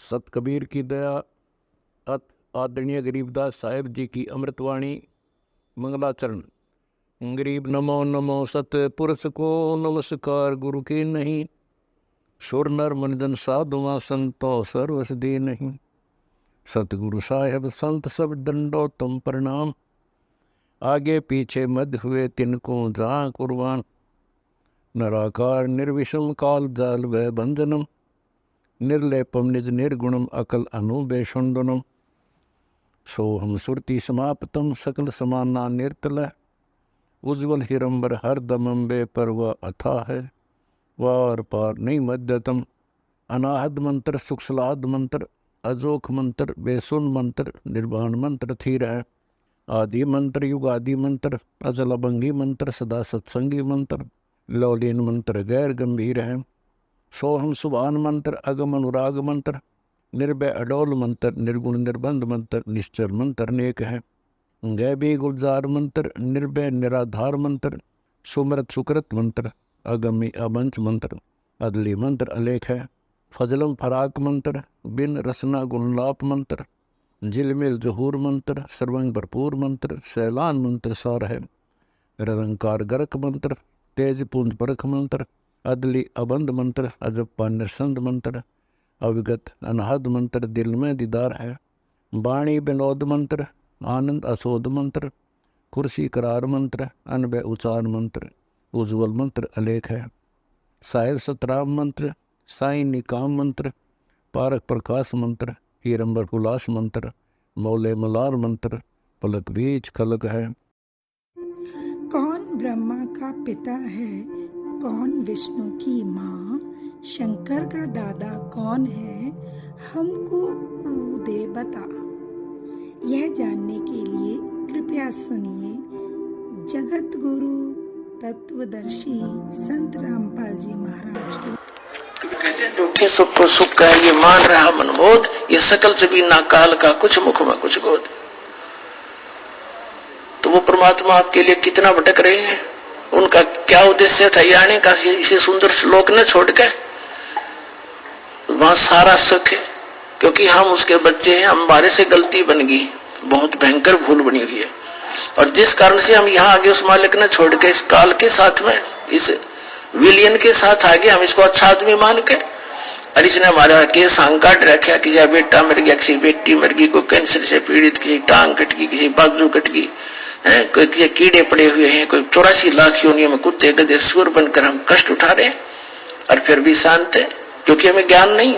सत कबीर की दया अत आदरणीय गरीबदास साहेब जी की अमृतवाणी मंगलाचरण। गरीब नमो नमो सत पुरुष को नमस्कार गुरु की नहीं, सुर नर मनजन साधुआ संतो सर्वस दे नहीं। सतगुरु साहेब संत सब दंडो तुम प्रणाम, आगे पीछे मध्य हुए तिनको जहाँ कुर्बान। नराकार निर्विषम काल जाल व बंधनम, निर्लेपम निज निर्गुणम अकल अनुबेषुंदनम। सोहम सुरति समाप्तम सकल समाना निर्तल, उज्ज्वल हिरंबर हर दमम बे पर वह अथा है। वार पार नहीं मध्यतम, अनाहद मंत्र सुखसलाद मंत्र, अजोख मंत्र बेसुन मंत्र, निर्वाण मंत्र थीर है। आदि मंत्र युगादि मंत्र, अजल अभंगी मंत्र, सदा सत्संगी मंत्र, लौलीन मंत्र गैर गंभीर है। सोहम सुभान मंत्र, अगम अनुराग मंत्र, निर्भय अडोल मंत्र, निर्गुण निर्बंध मंत्र, निश्चर मंत्र नेक है। गैबी गुलजार मंत्र, निर्भय निराधार मंत्र, सुमरत सुकृत मंत्र, अगमी अबंच मंत्र, अदली मंत्र अलेख है। फजलम फराक मंत्र, बिन रसना गुणलाप मंत्र, झिलमिल जहूर मंत्र, सर्वंग भरपूर मंत्र, सैलान मंत्र सार है। निरंकार गरक मंत्र, तेज पुंज परख मंत्र, अदली अबंध मंत्र, अजप्पा निरसंद मंत्र, अविगत अनहद मंत्र, दिल में दीदार है। वाणी विनोद मंत्र, आनंद असोद मंत्र, कुर्सी करार मंत्र, अनबय उचार मंत्र, उज्ज्वल मंत्र अलेख है। साहिब सतराम मंत्र, साई निकाम मंत्र, पारक प्रकाश मंत्र, हीरंबर हुलास मंत्र, मौले मलार मंत्र, पलक बीच खलक है। कौन ब्रह्मा का पिता है, कौन विष्णु की माँ, शंकर का दादा कौन है, हमको कूदे बता। यह जानने के लिए कृपया सुनिए जगत गुरु तत्वदर्शी संत रामपाल जी महाराज के। कहते हैं दुखे सुख को सुख का ये मान रहा मनमोद, ये सकल से भी ना काल का कुछ मुख में कुछ गोद। तो वो परमात्मा आपके लिए कितना भटक रहे हैं, उनका क्या उद्देश्य था आने का इसे सुंदर श्लोक न छोड़ के। वहां सारा सुख है, क्योंकि हम उसके बच्चे हैं, हमारे से गलती बन गई, बहुत भयंकर भूल बनी हुई है, और जिस कारण से हम यहाँ आगे उस मालिक ने छोड़ के इस काल के साथ में इस विलियन के साथ आगे हम इसको अच्छा आदमी मान के, और इसने हमारा केस हांग काट रखा, किसी बेटा मर गया, किसी बेटी मर गई, कोई कैंसर से पीड़ित, किसी टांग कट गई, किसी बाजू कट गई, कोई किसी कीड़े पड़े हुए हैं, कोई 84 लाख योनियों में कुत्ते गधे सुअर बनकर हम कष्ट उठा रहे हैं, और फिर भी शांत है, क्योंकि हमें ज्ञान नहीं।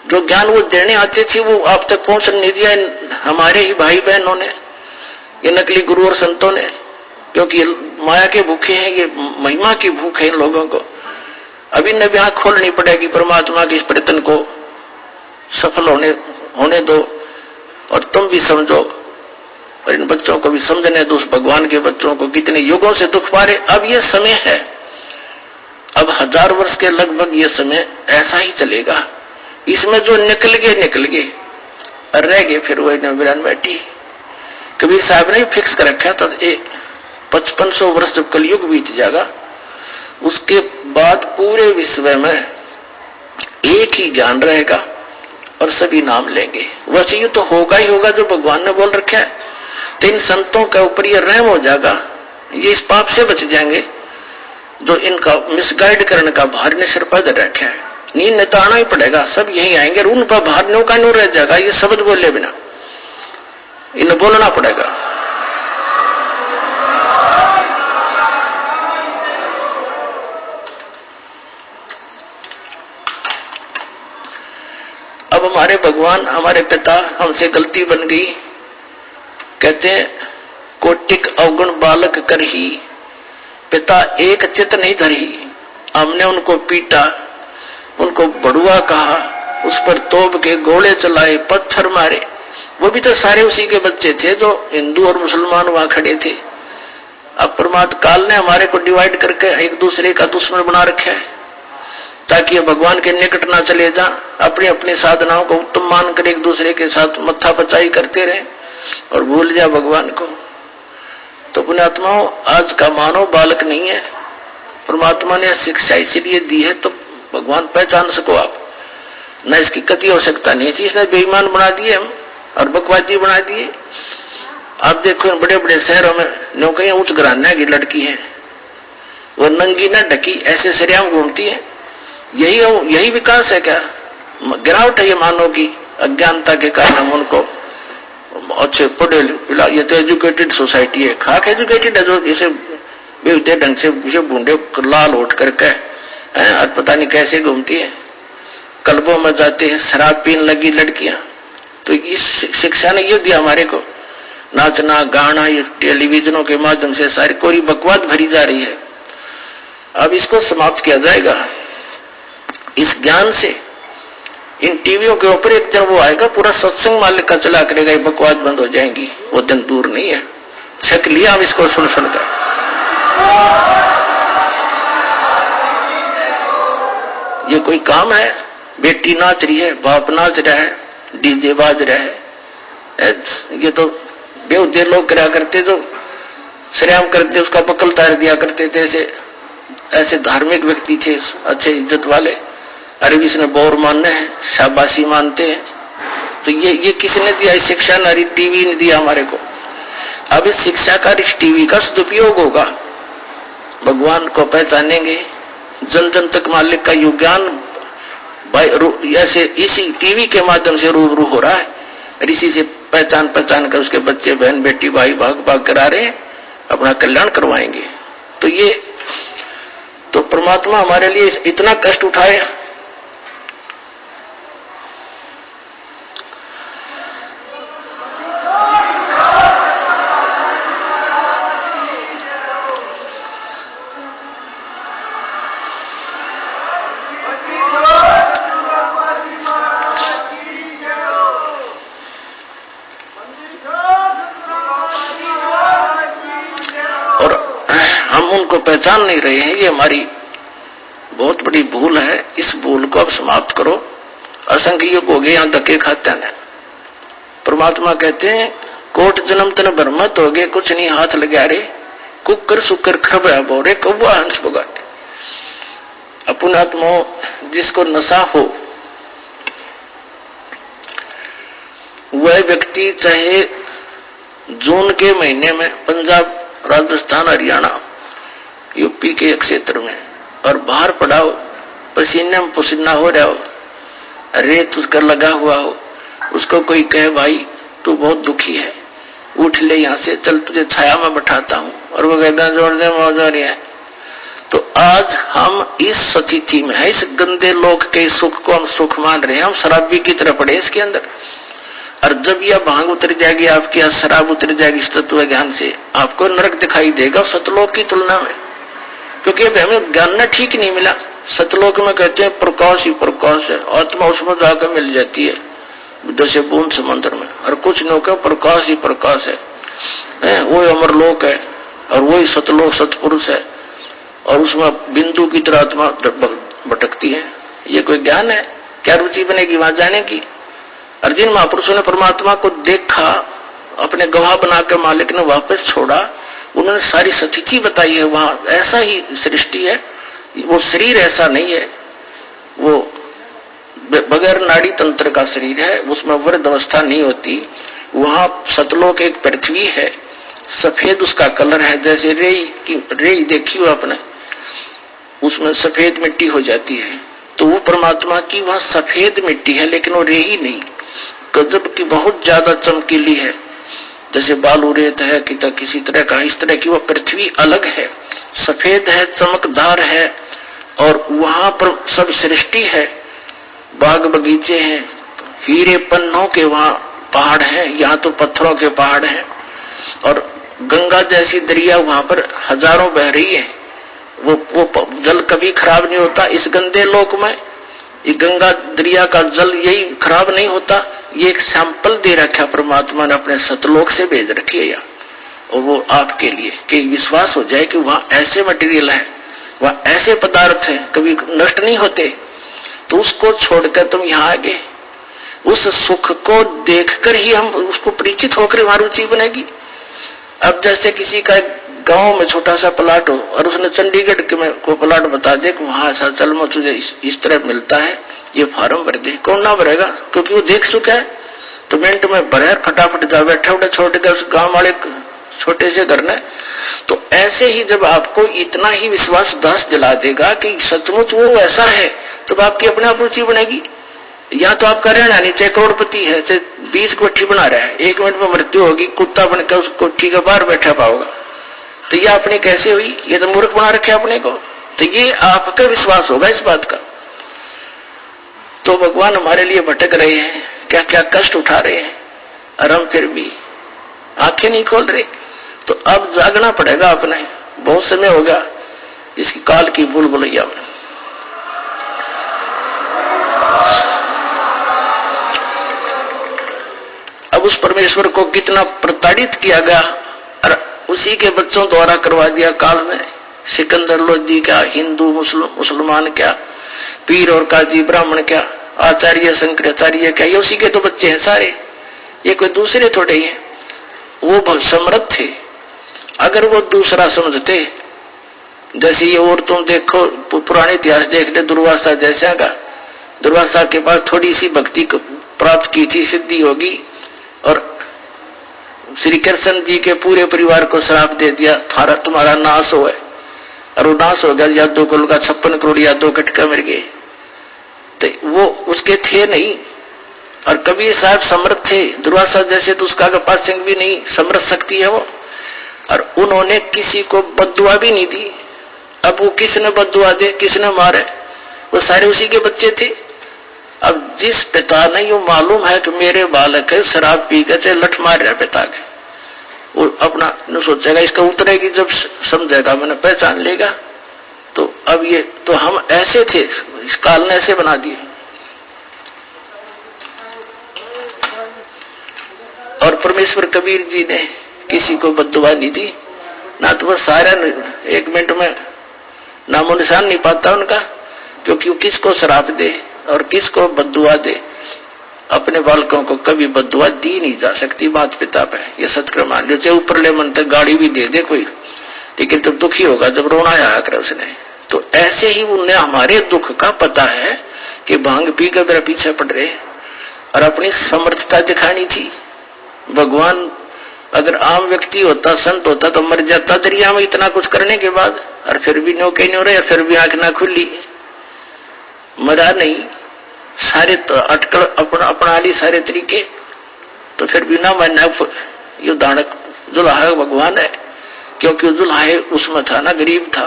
जो ज्ञान वो देने आते थे वो आप तक पहुंचने नहीं दिया हमारे ही भाई बहनों ने, ये नकली गुरु और संतों ने, क्योंकि माया के भूखे हैं, ये महिमा की भूख है इन लोगों को। अभी नबी आंख खोलनी पड़ेगी, परमात्मा के इस प्रयत्न को सफल होने दो, और तुम भी समझो और इन बच्चों को भी समझने दो, उस भगवान के बच्चों को कितने युगों से दुख पा रहे। अब ये समय है, अब 1000 वर्ष के लगभग ये समय ऐसा ही चलेगा। इसमें जो निकल गए और रह गए फिर वही नवीरान बैठी। कबीर साहब ने फिक्स कर रखा था 5500 वर्ष जब कलयुग बीत जाएगा, उसके बाद पूरे विश्व में एक ही ज्ञान रहेगा और सभी नाम लेंगे। वैसे ये तो होगा ही होगा जो भगवान ने बोल रखा है। तो इन संतों के ऊपर ये रहम हो जाएगा, ये इस पाप से बच जाएंगे जो इनका मिसगाइड करने का भार ने सिर पर रखा है। नींद ने तो आना ही पड़ेगा, सब यही आएंगे, उन पर भार नो का नो रह जाएगा। ये शब्द बोले बिना इन्हें बोलना पड़ेगा। अब हमारे भगवान, हमारे पिता, हमसे गलती बन गई, कहते हैं कोटिक अवगुण बालक कर ही, पिता एक चित नहीं धरी। हमने उनको पीटा, उनको बड़ुआ कहा, उस पर तोप के गोले चलाए, पत्थर मारे। वो भी तो सारे उसी के बच्चे थे जो हिंदू और मुसलमान वहां खड़े थे। अब परमात्मा काल ने हमारे को डिवाइड करके एक दूसरे का दुश्मन बना रखा है, ताकि भगवान के निकट ना चले जा, अपनी अपनी साधनाओं को उत्तम मानकर एक दूसरे के साथ मत्था पचाई करते रहे और भूल जा भगवान को। तो पुण्यात्माओं, आज का मानव बालक नहीं है, परमात्मा ने शिक्षा इसीलिए दी है तो भगवान पहचान सको आप। न इसकी कति आवश्यकता नहीं थी। इसने बेईमान बना दिए हम और बकवादी बना दिए। आप देखो बड़े बड़े शहरों में नौकरियां उच्च घराने की लड़की है, वो नंगी न ढकी ऐसे सरियाम घूमती है। यही विकास है क्या? गिरावट है ये मानव की अज्ञानता के कारण। हम उनको अच्छे पढ़े लिखा, ये तो एजुकेटेड सोसाइटी है, खाक एजुकेटेड है, जो इसे बेहतर ढंग से बूढ़े लाल उठ करके और पता नहीं कैसे घूमती है। क्लबों में जाते हैं, शराब पीने लगी लड़कियां। तो इस शिक्षा ने ये दिया हमारे को, नाचना गाना ये टेलीविजनों के माध्यम से सारी कोरी बकवाद भरी जा रही है। अब इसको समाप्त किया जाएगा इस ज्ञान से। इन टीवियों के ऊपर एक दिन वो आएगा, पूरा सत्संग मालिक का चला करेगा, ये बकवाद बंद हो जाएंगी। वो दिन दूर नहीं है, छक लिया हम इसको सुन सुनकर। ये कोई काम है? बेटी नाच रही है, बाप नाच रहा है, डीजे बाज रहा है। ये तो बेहुदे लोग करा करते, जो श्रेयाम करते उसका बकल तार दिया करते थे। ऐसे धार्मिक व्यक्ति थे, अच्छे इज्जत वाले। अरे इसने बोर मानने हैं, शाबाशी मानते हैं। तो ये किसने दिया? इस शिक्षा ने, टीवी ने दिया हमारे को। अब इस शिक्षा का, इस टीवी का सदुपयोग होगा, भगवान को पहचानेंगे, जन जन तक मालिक का युग ज्ञान ऐसे इसी टीवी के माध्यम से रूबरू हो रहा है। और इसी से पहचान कर उसके बच्चे बहन बेटी भाई भाग भाग करा रहे हैं, अपना कल्याण करवाएंगे। तो परमात्मा हमारे लिए इतना कष्ट उठाए। उनको पहचान नहीं रहे हैं, ये हमारी बहुत बड़ी भूल है। इस भूल को अब समाप्त करो। असंख्य युग हो गए यहां धक्के खाते हैं। परमात्मा कहते हैं कोट जन्म तन भ्रमत हो गए, कुछ नहीं हाथ लगा रे, कुकर सुकर खरबा बोरे, कौवा हंस बगाटे। अपने आत्मा जिसको नशा हो, वह व्यक्ति चाहे जून के महीने में पंजाब राजस्थान हरियाणा यूपी के क्षेत्र में और बाहर पड़ा हो, पसीने में पसीना हो रहा हो, रेत उसका लगा हुआ हो, उसको कोई कहे भाई तू बहुत दुखी है, उठ ले यहाँ से, चल तुझे छाया में बैठाता हूँ, और वो कहता जोड़ दे मौज हो रही है। तो आज हम इस स्थिति में है, इस गंदे लोक के सुख को हम सुख मान रहे हैं। हम शराबी की तरह पड़े इसके अंदर। और जब यह भांग उतर जाएगी आपकी, या शराब उतर जाएगी इस तत्व ज्ञान से, आपको नरक दिखाई देगा सतलोक की तुलना में। क्योंकि अब हमें ज्ञान न ठीक नहीं मिला। सतलोक में कहते हैं प्रकाश ही प्रकाश है, आत्मा उसमें जाकर मिल जाती है जैसे बूंद समंदर में। और कुछ लोग प्रकाश ही प्रकाश है, वो अमरलोक है और वही सतलोक सतपुरुष है, और उसमें बिंदु की तरह आत्मा भटकती है। ये कोई ज्ञान है? क्या रुचि बनेगी वहां जाने की? और जिन महापुरुषों ने परमात्मा को देखा, अपने गवाह बनाकर मालिक ने वापस छोड़ा, उन्होंने सारी स्थिति बताई है। वहां ऐसा ही सृष्टि है, वो शरीर ऐसा नहीं है, वो बगैर नाड़ी तंत्र का शरीर है, उसमें वृद्ध अवस्था नहीं होती। वहां सतलोक एक पृथ्वी है, सफेद उसका कलर है, जैसे रेई देखी हो आपने, उसमें सफेद मिट्टी हो जाती है। तो वो परमात्मा की वहां सफेद मिट्टी है, लेकिन वो रेही नहीं, गजब की बहुत ज्यादा चमकीली है, जैसे बालू रेत है कि किसी तरह का, इस तरह की वो पृथ्वी अलग है, सफेद है, चमकदार है। और वहां पर सब सृष्टि है, बाग बगीचे हैं, हीरे पन्नों के वहां पहाड़ हैं, यहाँ तो पत्थरों के पहाड़ हैं। और गंगा जैसी दरिया वहां पर हजारों बह रही है, वो जल कभी खराब नहीं होता। इस गंदे लोक में ये गंगा दरिया का जल यही खराब नहीं होता। ये एक सैंपल दे रखा परमात्मा ने, अपने सतलोक से भेज रखी है यहाँ, और वो आपके लिए कि विश्वास हो जाए कि वहां ऐसे मटेरियल है, वहां ऐसे पदार्थ हैं, कभी नष्ट नहीं होते। तो उसको छोड़कर तुम यहाँ आ गए, उस सुख को देखकर ही हम उसको परिचित होकर हमारी रुचि बनेगी। अब जैसे किसी का गांव में छोटा सा प्लाट हो और उसने चंडीगढ़ के में को प्लाट बता दे कि वहां ऐसा चल में तुझे इस तरह मिलता है, ये फार्म भर दे। कौन ना भरेगा, क्योंकि वो देख चुका है। तो मिनट में भरे, फटाफट जा बैठा उठा छोड़ के उस गांव वाले छोटे से घर ने। तो ऐसे ही जब आपको इतना ही विश्वास दास दिला देगा कि सचमुच वो ऐसा है, तो आपकी अपने आप रुचि बनेगी। या तो आपका रहना नहीं, चाहे करोड़पति है, चाहे 20 कोठी बना रहा है, 1 मिनट में मृत्यु होगी, कुत्ता बनकर उस कोठी के बाहर बैठा पाओगा। तो ये अपनी कैसे हुई? ये तो मूर्ख बना रखे अपने को। तो ये आपका विश्वास होगा इस बात का। तो भगवान हमारे लिए भटक रहे हैं, क्या क्या कष्ट उठा रहे हैं, और हम फिर भी आंखें नहीं खोल रहे। तो अब जागना पड़ेगा अपने। बहुत समय हो गया इसकी काल की भूल भुलैया में। अब उस परमेश्वर को कितना प्रताड़ित किया गया, और उसी के बच्चों द्वारा करवा दिया काल ने। सिकंदर लोधी क्या, हिंदू मुसलमान क्या, पीर और काजी ब्राह्मण क्या, आचार्य शंकराचार्य क्या, ये उसी के तो बच्चे हैं सारे, ये कोई दूसरे थोड़े हैं। वो बहुत समर्थ थे। अगर वो दूसरा समझते, जैसे ये और तुम देखो पुराने इतिहास देख ले, दुर्वासा जैसा का, दुर्वासा के पास थोड़ी सी भक्ति प्राप्त की थी, सिद्धि होगी, और श्री कृष्ण जी के पूरे परिवार को श्राप दे दिया, तुम्हारा नाश हो है। और वो नाश हो गया, यादव कुल का 56 करोड़ यादव कटका मर गए। तो वो उसके थे नहीं। और कबीर साहब समर्थ थे, दुर्वासा जैसे तो उसका पास सिंह भी नहीं, समर्थ शक्ति है वो। और उन्होंने किसी को बद्दुआ भी नहीं दी। अब वो किसने बद्दुआ दे, किसने मारे, वो सारे उसी के बच्चे थे। अब जिस पिता ने यो मालूम है कि मेरे बालक है शराब पी के लठ मार रहा पिता के, वो अपना न सोचेगा, इसका उतरेगी जब समझेगा, मैंने पहचान लेगा। तो अब ये तो हम ऐसे थे, इस काल ने ऐसे बना दिए। और परमेश्वर कबीर जी ने किसी को बद्दुआ नहीं दी, ना तो वह सारा 1 मिनट में नामो निशान नहीं पाता उनका, क्योंकि वो किसको श्राप दे और किसको बद्दुआ दे। अपने बालकों को कभी बद्दुआ दी नहीं जा सकती माता पिता पे, ये सत्क्रम मान लो। चाहे ऊपर ले मन तक गाड़ी भी दे दे कोई, लेकिन तब दुखी होगा जब रोना आया कर उसने। तो ऐसे ही उन्हें हमारे दुख का पता है कि भांग पी कर मेरा पीछे पड़ रहे, और अपनी समर्थता दिखानी थी। भगवान अगर आम व्यक्ति होता, संत होता, तो मर जाता दरिया में इतना कुछ करने के बाद, और फिर भी नौके नहीं हो रहे, और फिर भी आंख ना खुली, मरा नहीं। सारे तो अटकल अपना ली सारे तरीके, तो फिर भी ना मानना। ये दानक दुल्हा भगवान है, क्योंकि दुल्हा उसमें था ना, गरीब था।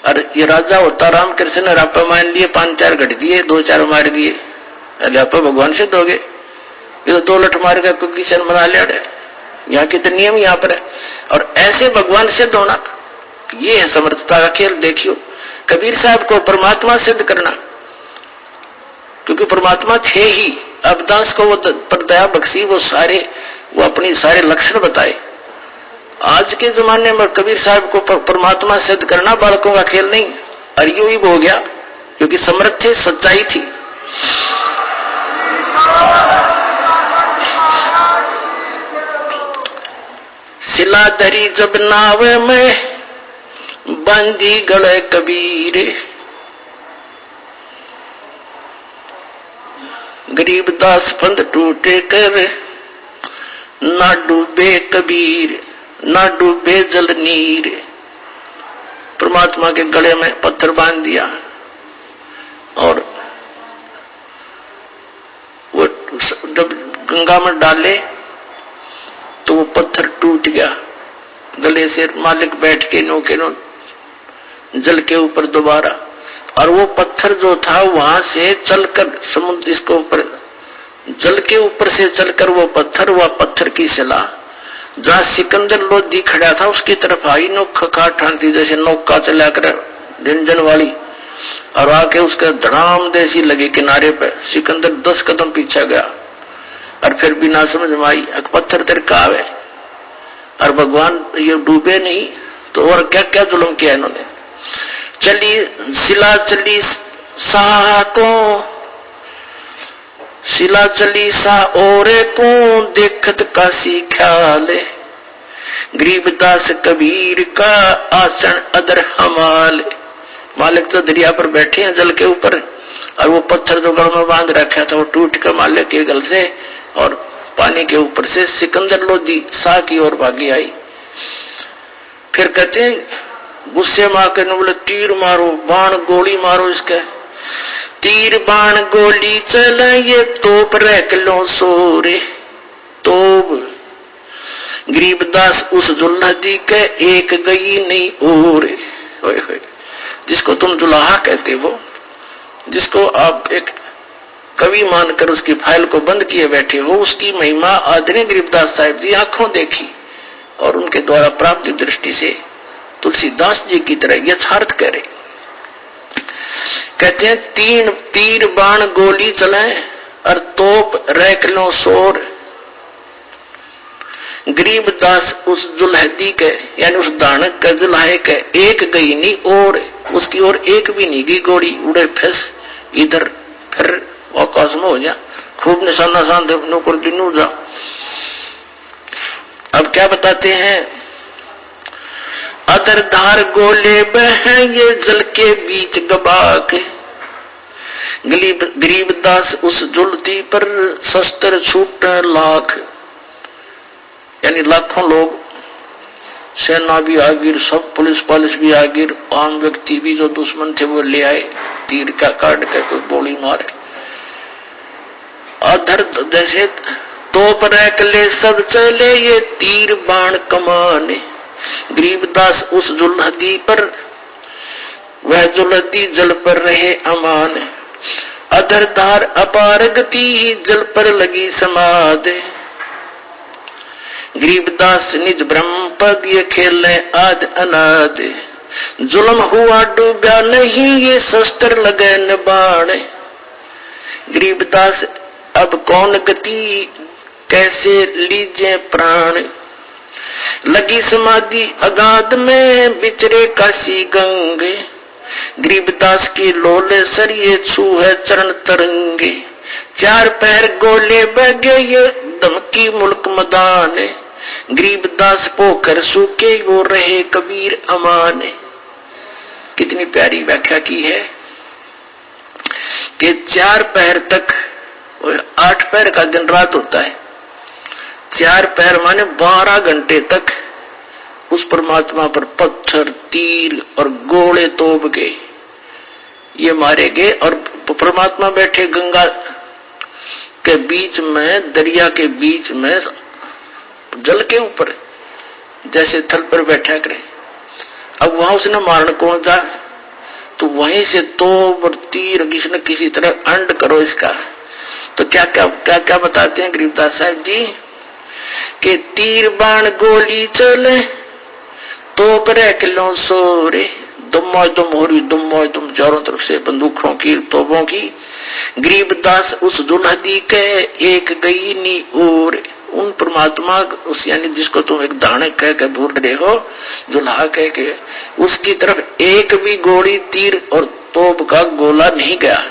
और ये राजा होता रामकृष्ण, रापा मान लिए, 5-4 घट दिए, 2-4 मार दिए, आप भगवान सिद्ध हो गए। ये तो 2 लठ मार का किशन बना लिया। यहाँ के तो नियम यहाँ पर है। और ऐसे भगवान सिद्ध होना, ये है समर्थता का खेल। देखियो कबीर साहब को परमात्मा सिद्ध करना, क्योंकि परमात्मा थे ही। अब दास को वो पर दया बख्शी, वो अपनी सारे लक्षण बताए। आज के जमाने में कबीर साहब को परमात्मा सिद्ध करना बालकों का खेल नहीं, और यूं ही हो गया, क्योंकि समर्थ थे, सच्चाई थी। सिलाधरी जब नावे में बांधी गले कबीर, गरीब दास फंद टूटे कर ना डूबे कबीर, ना डूबे जल नीर। परमात्मा के गले में पत्थर बांध दिया, और वो जब गंगा में डाले तो वो पत्थर टूट गया गले से। मालिक बैठ के नौके जल के ऊपर दोबारा, और वो पत्थर जो था वहां से चलकर समुद्र, इसको ऊपर जल के ऊपर से चलकर वो पत्थर की शिला जहां सिकंदर लोधी खड़ा था उसकी तरफ आई, नोक काट ठानती जैसे नौका चला कर इंजन वाली, और आके उसका धड़ाम देसी लगे किनारे पे। सिकंदर 10 कदम पीछे गया, और फिर भी ना समझ में आई, पत्थर तिरका आवे। और भगवान ये डूबे नहीं, तो और क्या क्या जुल्म किया इन्होंने। चली शिला चली सा को, शिला चली सा ओरे को, देखत काशी ख्याले, गरीबदास कबीर का आसन अदर हमाल। मालिक तो दरिया पर बैठे हैं जल के ऊपर, और वो पत्थर जो गल में बांध रखा था वो टूट के माले के गल से और पानी के ऊपर से सिकंदर लोधी शाह की ओर भागी आई। फिर कहते हैं गुस्से में आकर बोले तीर मारो, बाण गोली मारो इसके। तीर बाण गोली चले ये तोप रख लो सोरे। तोप गरीबदास उस जुल्हदी के एक गई नहीं और। जिसको तुम जुलाहा कहते हो, जिसको आप एक कवि मानकर उसकी फाइल को बंद किए बैठे हो, उसकी महिमा आदरणीय गरीबदास साहिब जी आंखों देखी और उनके द्वारा प्राप्त दृष्टि से तुलसीदास जी की तरह यथार्थ करे। कहते हैं तीर बाण गोली चले और तोप रख लो शोर। गरीबदास उस जुल्हदी के यानी उस दानक के जुल्हे के एक गई नहीं और, उसकी ओर एक भी नहीं गई गोली। उड़े फंस इधर फिर आकाश में हो जा, खूब निशाना शान नौकर दिनू जा। अब क्या बताते हैं, अदर धार गोले बह ये जल के बीच गबा के। गरीबदास उस जुल्हदी पर शस्त्र छूट लाख, यानी लाखों लोग, सेना भी आ गिर, सब पुलिस भी आ गिर, आम व्यक्ति भी जो दुश्मन थे वो ले आए, तीर का काट कर कोई गोली मारे। अधर जैसे तोप रख ले सब चले ये तीर बाण कमाने। गरीबदास उस जुल्हदी पर, वह जुल्हदी जल पर रहे अमान। अधर धार अपार गति जल पर लगी समाधि। गरीबदास निज ब्रह्म पद ये खेले आद अनाद। जुल्म हुआ डूबा नहीं ये शस्त्र लगे न बाण। गरीबदास अब कौन गति कैसे लीजे प्राण। लगी समाधि अगाध में बिचरे काशी गंगे। गरीबदास की लोले सरिये छू है चरण तरंगे। चार पैर गोले बगे ये धमकी मुल्क मदान। गरीबदास पोखर सूखे वो रहे कबीर अमाने। कितनी प्यारी व्याख्या की है कि 4 पैर तक, 8 पैर का दिन रात होता है, 4 पैर माने 12 घंटे तक उस परमात्मा पर पत्थर तीर और गोले तोप के ये मारे गए। और परमात्मा बैठे गंगा के बीच में, दरिया के बीच में, जल के ऊपर जैसे थल पर बैठा करे। अब वहां उसने मारण कौन था, तो वहीं से तोप और तीर किसी न किसी तरह अंड करो इसका। तो क्या क्या क्या क्या बताते हैं गरीबदास साहब जी कि तीर बाण गोली चले तोप रख लो सोरे। दुम्मो दुम हो रही, दुम्मो दुम चारों तरफ से बंदूकों की, तोपों की। गरीबदास उस जुल्हदी के एक गई नी और। उन परमात्मा उस यानी जिसको तुम एक दाने कह के भूल रहे हो, जुल्हा कह के, उसकी तरफ एक भी गोली तीर और तोप का गोला नहीं गया।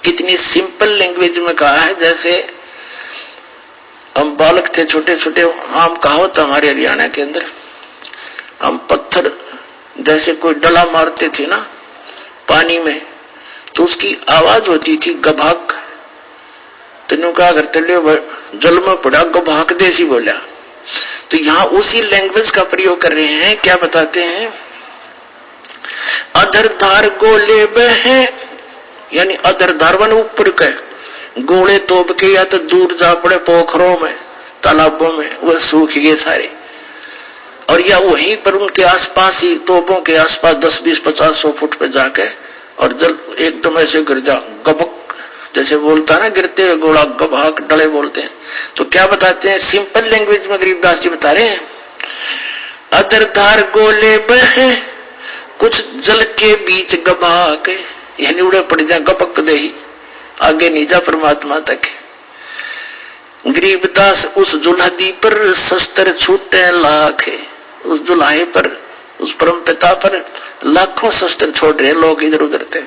कितनी सिंपल लैंग्वेज में कहा है। जैसे हम बालक थे छोटे छोटे, आम कहावत हमारे हरियाणा के अंदर, हम पत्थर जैसे कोई डला मारते थे ना पानी में, तो उसकी आवाज होती थी गभाक। तेनों कहा करते ले जल में पड़ा गभाक देसी बोला। तो यहाँ उसी लैंग्वेज का प्रयोग कर रहे हैं। क्या बताते हैं, अधर धार गोले बहे, यानी अधर धार वन ऊपर के गोले तोप के या तो दूर जा पड़े पोखरों में, तालाबों में, वह सूख गए सारे। और या वहीं पर उनके आसपास ही, तोपों के आसपास 10, 20, 50, 100 फुट पे जाके, और जल एकदम ऐसे गिर जा, गबक जैसे बोलता है ना गिरते हुए गोला, गभाक डले बोलते हैं। तो क्या बताते हैं, सिंपल लैंग्वेज में गरीबदास जी बता रहे हैं, अधर धार गोले बहे कुछ जल के बीच गभाक, यानी उड़े पड़ जा, गपक दे ही, आगे नहीं जा परमात्मा तक। गरीबदास उस जुल्हदी पर शस्त्र छूटे लाख। उस जुल्हे पर, उस परम पिता पर लाखों शस्त्र छोड़ रहे लोग इधर उधर थे।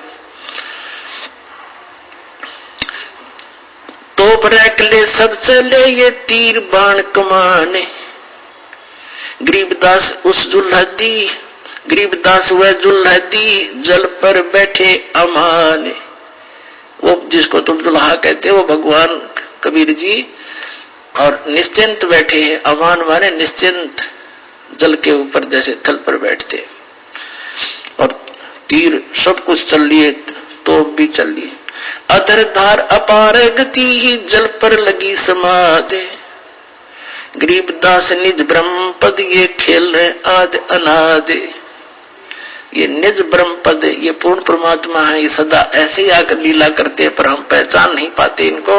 तोप रख ले सब चले ये तीर बाण कमाने। गरीबदास उस जुल्हदी, गरीबदास वह जुल्हदी जल पर बैठे अमाने। वो जिसको तुम दुल्हा कहते हो वो भगवान कबीर जी, और निश्चिंत बैठे हैं। अमान माने निश्चिंत, जल के ऊपर जैसे थल पर बैठते, और तीर सब कुछ चल लिए, तो भी चल लिए। अधर धार अपार गति ही जल पर लगी समाधि, गरीबदास निज ब्रह्म पद ये खेल रहे आदि अनादि। ये निज ब्रह्म पद, ये पूर्ण परमात्मा है, ये सदा ऐसे ही आकर लीला करते हैं, पर हम पहचान नहीं पाते इनको।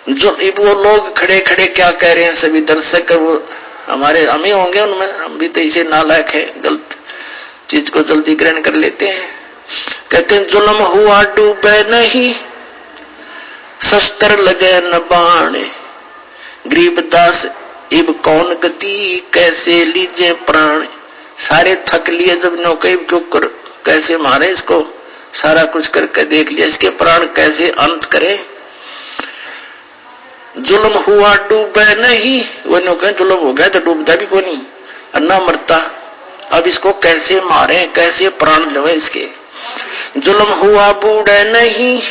जो वो लोग खड़े खड़े क्या कह रहे हैं, सभी दर्शक वो हमारे हम ही होंगे उनमें, हम भी तो इसे नालायक है, गलत चीज को जल्दी ग्रहण कर लेते हैं। कहते हैं जुल्म हुआ डूबे नहीं, शस्त्र लगे न बाण, गरीबदास इब कौन गति कैसे लीजे प्राण। सारे थक लिए जब नौके क्यों कर, कैसे मारे इसको, सारा कुछ करके देख लिया, इसके प्राण कैसे अंत करे। जुल्म हुआ डूबे नहीं, वो नौके जुल्म हो गया तो डूबता भी कोई नहीं, अन्ना मरता, अब इसको कैसे मारे, कैसे प्राण लवे इसके। जुल्म हुआ बूढ़े नहीं,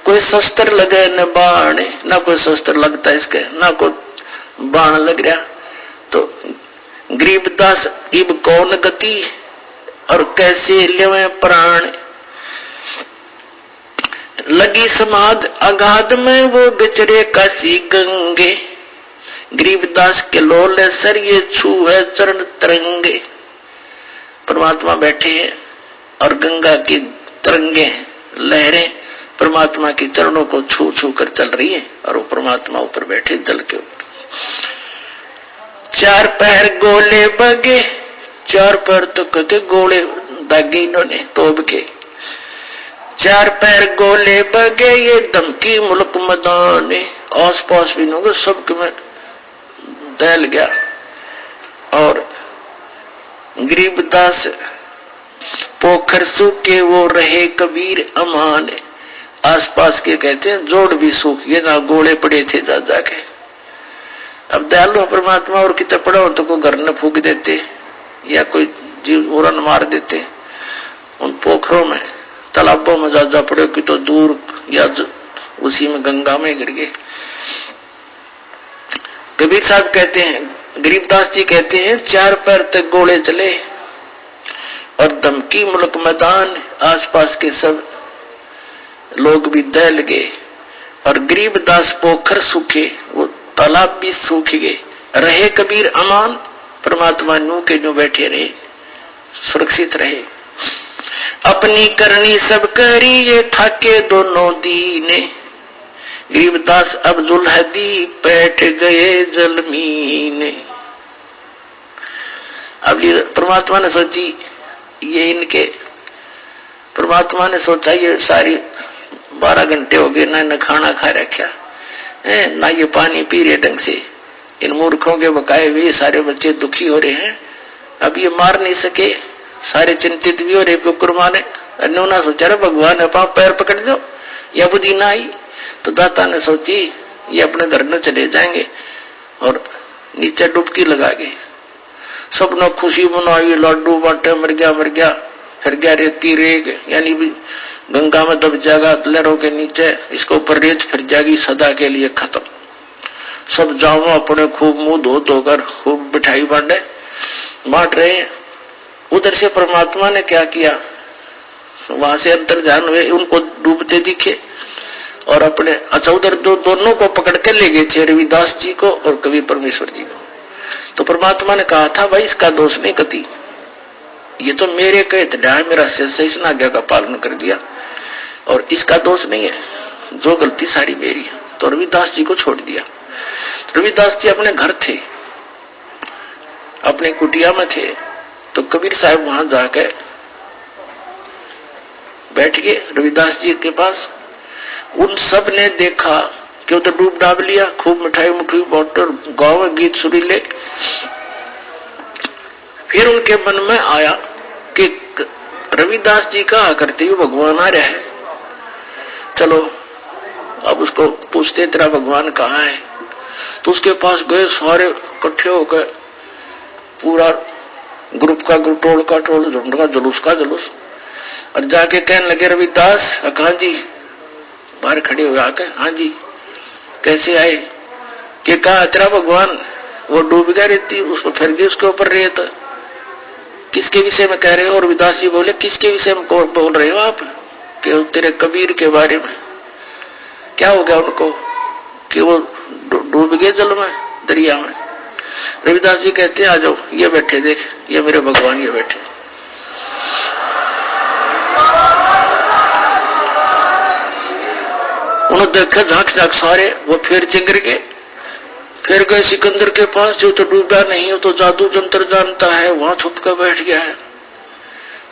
कोई शस्त्र लगे न बाण, ना कोई शस्त्र लगता इसके, ना कोई बाण लग रहा। तो गरीबदास इब कौन गति और कैसे लेवे प्राण, लगी समाध अगाध में वो बिचरे काशी गंगे, गरीबदास के लोले सर ये छूए चरण तरंगे। परमात्मा बैठे हैं और गंगा की तरंगे लहरें परमात्मा के चरणों को छू छू कर चल रही है, और वो परमात्मा ऊपर बैठे जल के ऊपर। चार पैर गोले बगे, चार पैर तो कहते गोले दागे इन्होंने तोब के। चार पैर गोले बगे ये धमकी मुल्क मदाने, आस पास भी लोग सबके में दहल गया। और गरीबदास पोखर सूखे वो रहे कबीर अमान, आसपास के कहते हैं जोड़ भी सूख गए, ना गोले पड़े थे जा जाके। अब दयालु परमात्मा और कितने पड़ा हो तो कोई घर न फूक देते या कोई जीव उड़न मार देते, उन पोखरों में तालाबों में जा पड़े कि तो दूर या उसी में गंगा में गिर गए। कबीर साहब कहते हैं, गरीबदास जी कहते हैं, चार पैर तक गोले चले और धमकी मुल्क मैदान, आसपास के सब लोग भी दहल गए, और गरीबदास पोखर सूखे, वो तालाब भी सूख गए। रहे कबीर अमान, परमात्मा नू के नू बैठे रहे, सुरक्षित रहे। अपनी करनी सब करी ये थाके दोनों दीने, गरीबदास अब जुल्हदी बैठ गए जलमीने। अब परमात्मा ने सोची, ये इनके परमात्मा ने सोचा ये सारी 12 घंटे हो गए, ना खाना खा रखा है, ना ये पानी पी रहे ढंग से, इन मूर्खों के बकाए हुए सारे बच्चे दुखी हो रहे हैं, अब ये मार नहीं सके, सारे चिंतित भी हो रहे। कुकुरमा ने अन्योना सोचा रे भगवान अपना पैर पकड़ दो, या बुद्धि ना आई तो दाता ने सोची ये अपने घर न चले जाएंगे, और नीचे डुबकी लगा गए। सबने खुशी मनाई, लड्डू बांटे, मर गया, फिर गया रेती रेग, यानी गंगा में दब जाएगा लहरों के नीचे, इसको ऊपर रेत फिर जाएगी सदा के लिए खत्म। सब जाओ अपने खूब मुंह धो धोकर खूब मिठाई बांट रहे हैं। उधर से परमात्मा ने क्या किया, वहां से अंतर्ध्यान हुए, उनको डूबते दिखे और अपने अच्छा उधर दोनों को पकड़ के ले गए थे, रविदास जी को और कवि परमेश्वर जी को। तो परमात्मा ने कहा था भाई इसका दोष नहीं कति, ये तो मेरे कहे थे, मेरा शेष आज्ञा का पालन कर दिया और इसका दोष नहीं है, जो गलती सारी मेरी है। तो रविदास जी को छोड़ दिया। रविदास जी अपने घर थे, अपने कुटिया में थे, तो कबीर साहब वहां जाकर बैठ गए रविदास जी के पास। उन सब ने देखा कि वो तो डूब डाब लिया, खूब मिठाई मुठाई बांटर, गाँव में गीत सुरीले। फिर उनके मन में आया कि रविदास जी कहा करते हुए भगवान आ रहा है, चलो अब उसको पूछते तेरा भगवान कहाँ है। तो उसके पास गए, सारे इकट्ठे होकर पूरा ग्रुप का ग्रुप, टोल का टोल, झुंड का जुलूस का जुलूस, और जाके कहने लगे रविदास कहाँ जी बाहर खड़े हुए आकर, हाँ जी कैसे आए? कि कहा तेरा भगवान वो डूब गया रेती, उसको फिर गई उसके ऊपर रेत। किसके विषय में कह रहे हो? और विदास जी बोले किसके विषय में बोल रहे हो आप? कि तेरे कबीर के बारे में। क्या हो गया उनको कि वो डूब गए जल में, दरिया में। रविदास जी कहते हैं आ जाओ, ये बैठे, देख ये मेरे भगवान ये बैठे। उन्होंने देखा झांक झांक सारे, वो फिर चिंगर गए, फिर गए सिकंदर के पास, जो तो डूबा नहीं हो तो जादू जंतर जानता है, वहां छुप कर बैठ गया है।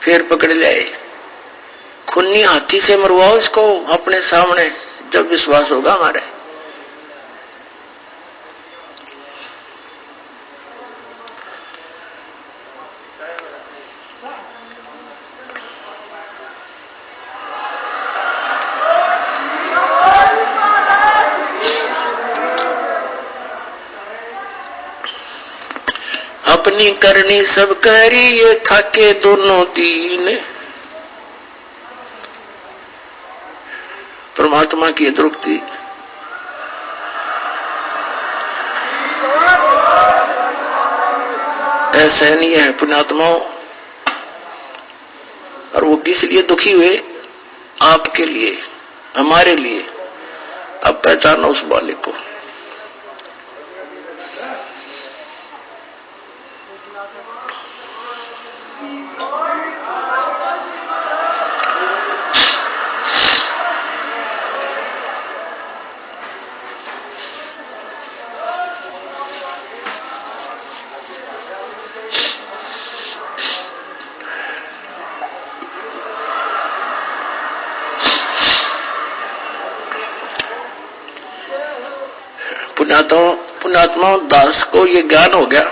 फिर पकड़ लाए, खुन्नी हाथी से मरवाओ इसको अपने सामने, जब विश्वास होगा हमारे। अपनी करनी सब करी, ये थाके दोनों दीन। परमात्मा की द्रुक्ति असहनीय है पुण्यात्माओं। और वो किस लिए दुखी हुए? आपके लिए, हमारे लिए। अब पहचानो उस बालिक को। पुण्यात्मा दास को ये ज्ञान हो गया,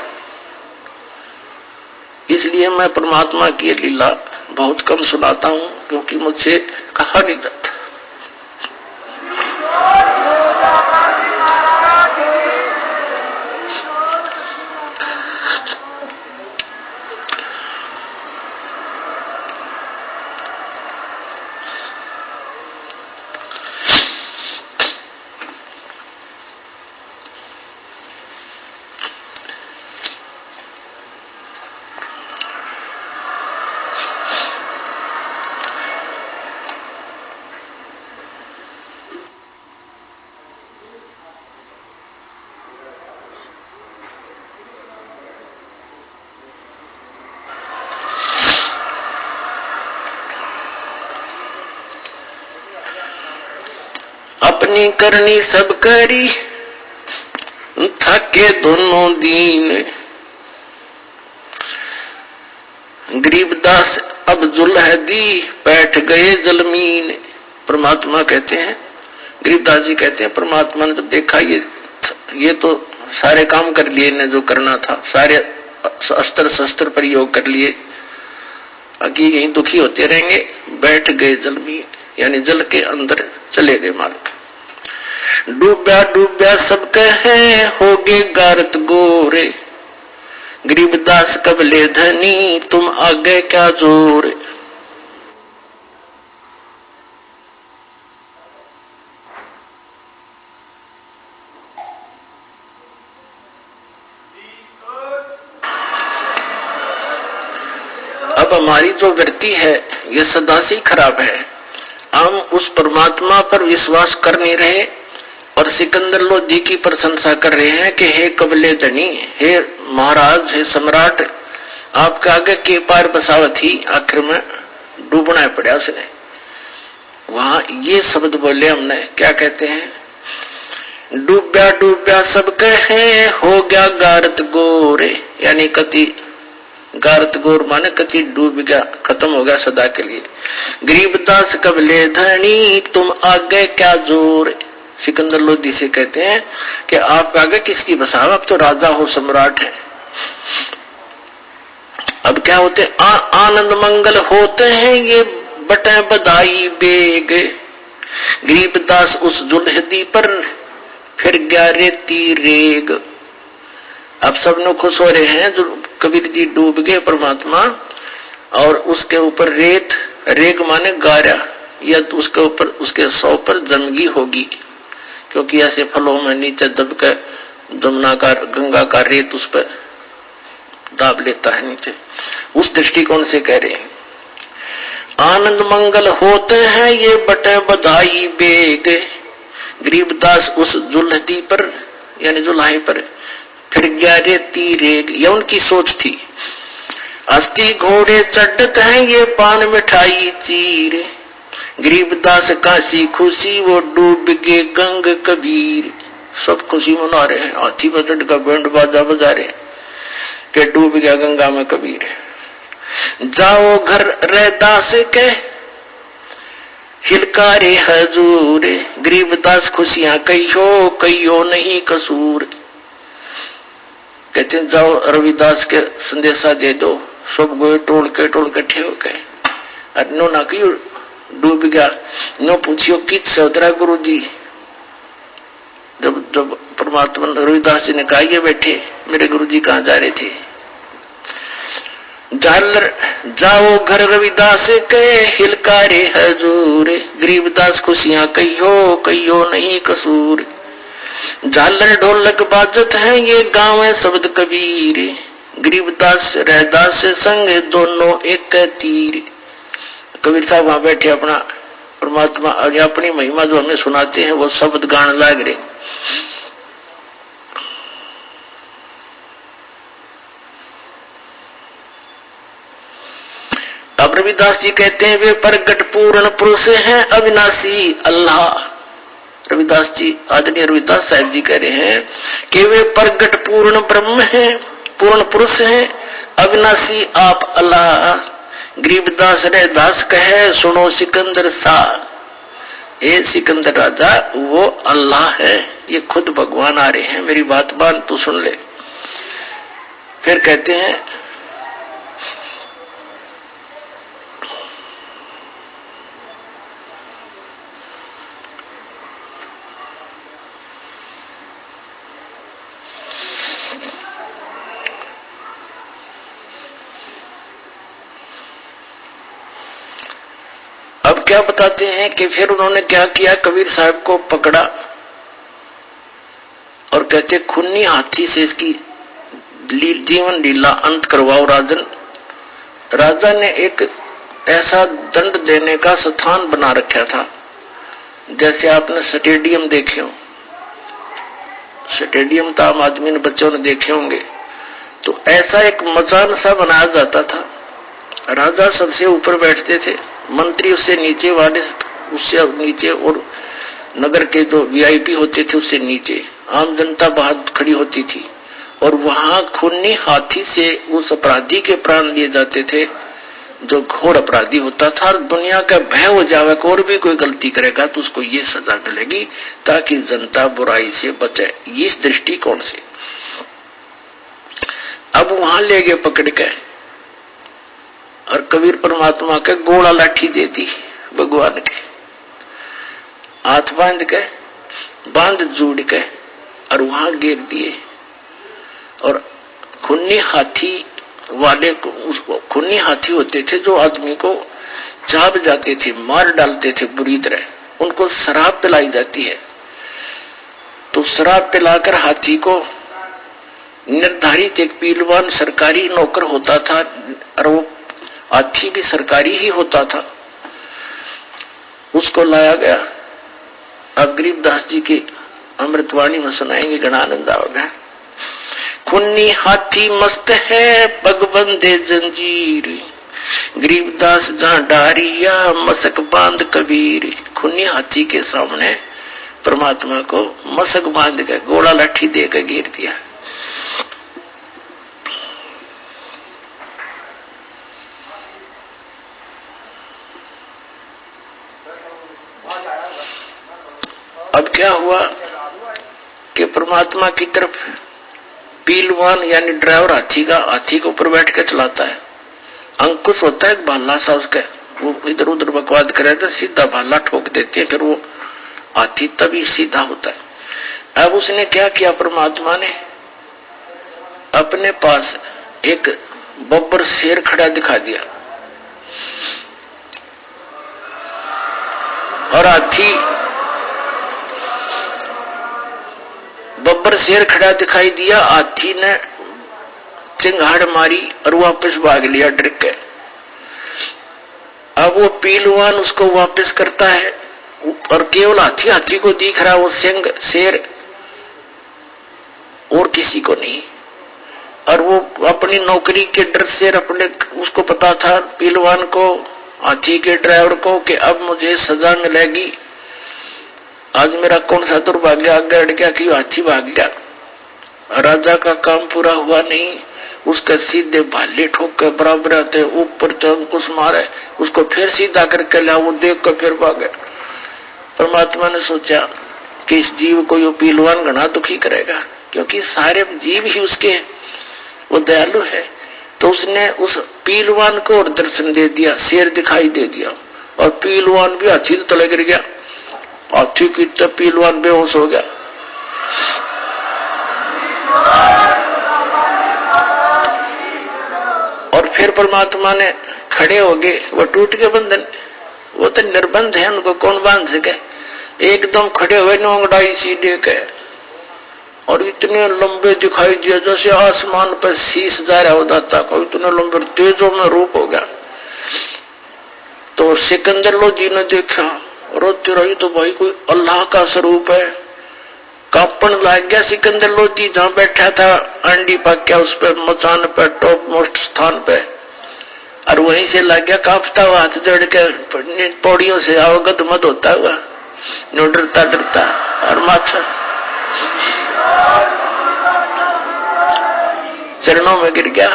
इसलिए मैं परमात्मा की लीला बहुत कम सुनाता हूं, क्योंकि मुझसे कहा नहीं जाता। अपनी करनी सब करी, थके दोनों दीन। गरीबदास अब जुल्ह दी, बैठ गए जलमीन। परमात्मा कहते हैं, गरीबदास जी कहते हैं, परमात्मा ने जब देखा ये तो सारे काम कर लिए, इन्हें जो करना था, सारे अस्त्र शस्त्र प्रयोग कर लिए, आगे यहीं दुखी होते रहेंगे, बैठ गए जलमीन, यानी जल के अंदर चले गए मार्ग। डूब्या डूब्या सब कहे, होगे गारत गोरे। गरीबदास कबले धनी, तुम आगे क्या जोर। अब हमारी जो वृत्ति है ये सदा से खराब है। हम उस परमात्मा पर विश्वास कर नहीं रहे और सिकंदर लोधी की प्रशंसा कर रहे हैं कि हे कबले धनी, हे महाराज, हे सम्राट, आपके आगे के पार बसावत ही आखिर में डूबना पड़ा उसने। वहां ये शब्द बोले हमने, क्या कहते हैं? डूब्या डूब्या सब कहे, हो गया गारत गोरे, यानी कति गारत गोर माने कति डूब गया, खत्म हो गया सदा के लिए। गरीबदास कबले धनी, तुम आगे क्या जोर। सिकंदर लोधी से कहते हैं कि आप आगे किसकी बसाव, अब तो राजा हो, सम्राट है। अब क्या होते? आनंद मंगल होते हैं ये बटे बधाई बेग। गरीबदास उस जुल्हदी पर फिर गया रेती रेग। अब सब लोग खुश हो रहे हैं, जो कबीर जी डूब गए परमात्मा, और उसके ऊपर रेत, रेग माने गारा, या तो उसके ऊपर उसके 100 पर जमगी होगी, क्योंकि ऐसे फलों में नीचे दब के जमुना का गंगा का रेत उस पर दाब लेता है नीचे। उस दृष्टिकोण से कह रहे हैं आनंद मंगल होते हैं ये बटे बधाई बेग। गरीबदास उस जुल्हदी पर यानी जुल्हाई पर फिर गया रे तीरेग, यह उनकी सोच थी। अस्थि घोड़े चढ़त हैं ये पान मिठाई चीर। गरीबदास काशी खुशी वो डूब के गंग कबीर। सब खुशी मना रहे हैं, हाथी पर चढ़ का बैंड बाजा बजा रहे के डूब गया गंगा में कबीर। जाओ घर रैदास के हिलकारे हजूर। गरीबदास खुशियां कहियो नहीं कसूर। कहते हैं जाओ रविदास के संदेशा दे दो। सब गोए टोल के इकट्ठे हो गए। नो ना क्यों डूब गया, नो पूछियो कित से उतरा गुरु जी। जब परमात्मा रविदास जी ने कहा ये बैठे मेरे गुरु जी कहाँ जा रहे थे। झालर जाओ घर रविदास के हिलकारे हजूर। गरीबदास खुशियां कहियो नहीं कसूर। झालर ढोलक बाजत है ये गाँव है शब्द कबीर। गरीबदास रैदास संग दोनों एक तीर। कबीर साहब वहां बैठे अपना परमात्मा अपनी महिमा जो हमें सुनाते हैं वो शब्द गान लाग रहे। अब रविदास जी कहते हैं वे प्रगट पूर्ण पुरुष हैं अविनाशी अल्लाह। रविदास जी आदरणीय रविदास साहब जी कह रहे हैं कि वे प्रगट पूर्ण ब्रह्म हैं, पूर्ण पुरुष हैं, अविनाशी आप अल्लाह। गरीबदास रैदास कहे सुनो सिकंदर सा। ये सिकंदर राजा वो अल्लाह है, ये खुद भगवान आ रहे हैं, मेरी बात मान तू सुन ले। फिर कहते हैं अब क्या बताते हैं कि फिर उन्होंने क्या किया, कबीर साहब को पकड़ा और कहते खूनी हाथी से इसकी जीवन लीला अंत करवाओ राजन। राजा ने एक ऐसा दंड देने का स्थान बना रखा था, जैसे आपने स्टेडियम देखे हो। स्टेडियम तो आम आदमी ने बच्चों ने देखे होंगे, तो ऐसा एक मचान सा बनाया जाता था। राजा सबसे ऊपर बैठते थे, मंत्री उससे नीचे, वाले उससे नीचे, और नगर के जो वीआईपी होते थे उससे नीचे, आम जनता बाहर खड़ी होती थी। और वहां खूनी हाथी से उस अपराधी के प्राण लिए जाते थे जो घोर अपराधी होता था। दुनिया का भय हो जावे कि और भी कोई गलती करेगा तो उसको ये सजा मिलेगी, ताकि जनता बुराई से बचे। इस दृष्टिकोण से अब वहां ले गए पकड़ के, और कबीर परमात्मा के गोला लाठी दे दी भगवान के, हाथ बांध जोड़ के और वहां गिर दिए। और खूनी हाथी वाले को, खूनी हाथी होते थे जो आदमी को चाब जाते थे, मार डालते थे बुरी तरह, उनको शराब पिलाई जाती है। तो शराब पिलाकर हाथी को निर्धारित एक पीलवान सरकारी नौकर होता था, और वो हाथी भी सरकारी ही होता था, उसको लाया गया। अब गरीबदास जी की अमृतवाणी में सुनाएंगे, घना आनंद आएगा। खूनी हाथी मस्त है पग बंदे जंजीर। गरीबदास जहां डारिया मसक बांध कबीर। खूनी हाथी के सामने परमात्मा को मसक बांध के गोला लाठी देकर गिर दिया। अब क्या हुआ कि परमात्मा की तरफ पीलवान यानी ड्राइवर हाथी के ऊपर बैठ के चलाता है। अंकुश होता है भाला सा उसका, वो इधर उधर बकवाद करे तो सीधा भाला ठोक देते हैं, फिर वो हाथी तभी सीधा होता है। अब उसने क्या किया, परमात्मा ने अपने पास एक बब्बर शेर खड़ा दिखा दिया। और हाथी बब्बर शेर खड़ा दिखाई दिया। हाथी ने चिंगाड़ मारी और वापस भाग लिया डर के। अब वो पहलवान उसको वापस करता है और केवल हाथी को दिख रहा, वो सिंह शेर और किसी को नहीं। और वो अपनी नौकरी के डर से अपने उसको पता था पहलवान को, हाथी के ड्राइवर को, कि अब मुझे सजा मिलेगी। आज मेरा कौन सा दुर्भाग्य आगे अड़ गया कि हाथी भाग गया। राजा का काम पूरा हुआ नहीं, उसके सीधे भाले ठोक के बराबर आते ऊपर चंकुश मारे, उसको फिर सीधा करके ला, वो देख कर फिर भागे। परमात्मा ने सोचा कि इस जीव को यो पहलवान घना दुखी करेगा, क्योंकि सारे जीव ही उसके, वो दयालु है। तो उसने उस पहलवान को और दर्शन दे दिया, शेर दिखाई दे दिया, और पहलवान भी हाथी तो तले गिर गया। हाथी की तो पहलवान बेहोश हो गया। और फिर परमात्मा ने खड़े हो गए, वो टूट गए बंधन, वो तो निर्बंध है, उनको कौन बांध सके। एकदम खड़े हुए नोंगड़ाई सीधे के, और इतने लंबे दिखाई दिए जैसे आसमान पर शीश जा रहा होता था, कोई इतने लंबे तेजों में रूप हो गया। तो सिकंदर लोधी ने देखा, रोते रही तो भाई कोई अल्लाह का स्वरूप है। कांपन लग गया सिकंदर लोधी, जहां बैठा था अंडी पक गया उस पर, मचान पर, टॉप मोस्ट स्थान पे, और वहीं से लग गया कांपता हुआ, हाथ जोड़ के पौड़ियों से अवगत मत होता हुआ, डरता डरता, और माथा चरणों में गिर गया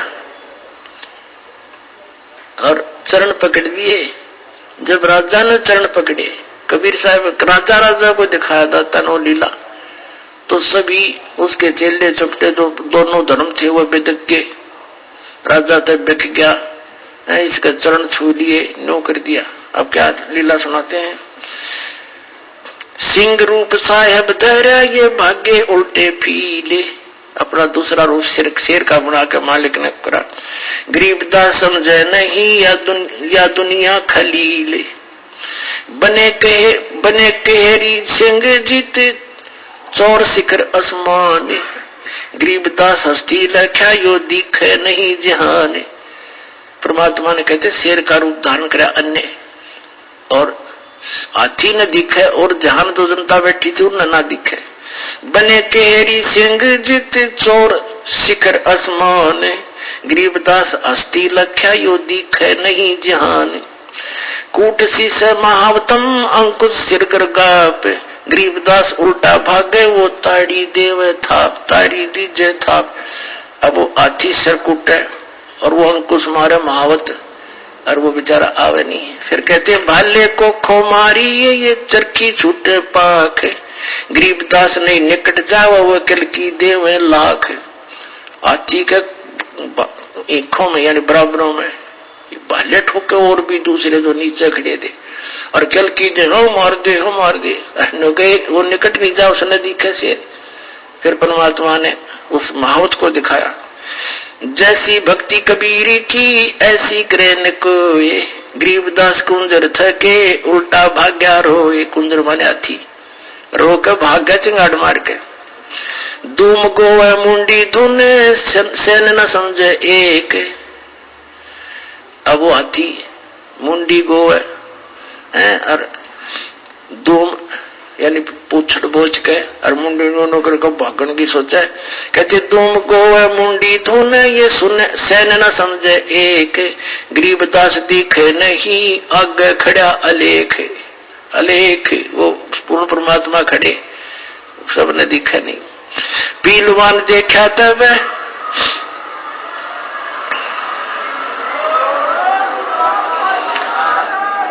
और चरण पकड़ दिए। जब राजा ने चरण पकड़े, कबीर साहब राजा को दिखाया था तनो लीला, तो सभी उसके चेले चपटे जो दोनों धर्म थे वो बेदक के। राजा तब बिक गया, इसका चरण छू लिए, नो कर दिया। अब क्या लीला सुनाते हैं। सिंह रूप साहेब धरा ये भागे उल्टे फीले, अपना दूसरा रूप शेर का बना के मालिक ने करा। गरीबदास समझे नहीं या दुनिया खलीले, बने केहरी सिंह जीत चौर शिखर आसमान। गरीबदास हस्ती लख्या यो दिखे नहीं जहान। परमात्मा ने कहते शेर का रूप धारण करा अन्य, और हाथी न दिखे, और जहान जो जनता बैठी थी उन्हें ना दिखे। बने केहरी सिंह जित चोर शिखर आसमान। गरीबदास हस्ती लख्या यो दिखे नहीं जहान। कूट शीश महावतम अंकुश सिर कर गाप। गरीबदास उल्टा भागे वो ताड़ी देवे थाप, ताड़ी दीजे थाप। अब वो हाथी सिर कूटे और वो अंकुश मारे महावत, और वो बेचारा आवे नहीं। फिर कहते हैं भाले को खो मारी ये चरखी छूटे पाख। गरीबदास ने निकट जावा वो कल की देवे लाख। हाथी के आंखों में यानी बराबरों में भाले ठोके, और भी दूसरे जो नीचे खड़े थे, और कल की दे हो मार दे, हो मार दे। वो निकट नहीं जा, उसने दिखे से। फिर परमात्मा ने उस महावत को दिखाया, जैसी भक्ति कबीर की ऐसी करे न कोई। गरीबदास कुंजर थके उल्टा भाग्या रोए। कुंजर माने हाथी, रो के भाग गया चिंगाड़ मार के। धूम गोवे मुंडी धुने सेन न समझे एक। अब वो हाथी मुंडी गोवे और धूम यानी पूछड़ बोझ के और मुंडी नौकर को भागन की सोचा है। कहते तुम गोवे मुंडी धुने ये सुने सैन न समझे एक। गरीबदास दिखे नहीं आगे खड़ा अलेख। अलेख वो पूर्ण परमात्मा खड़े, सबने दिखा नहीं। पहलवान देखा तब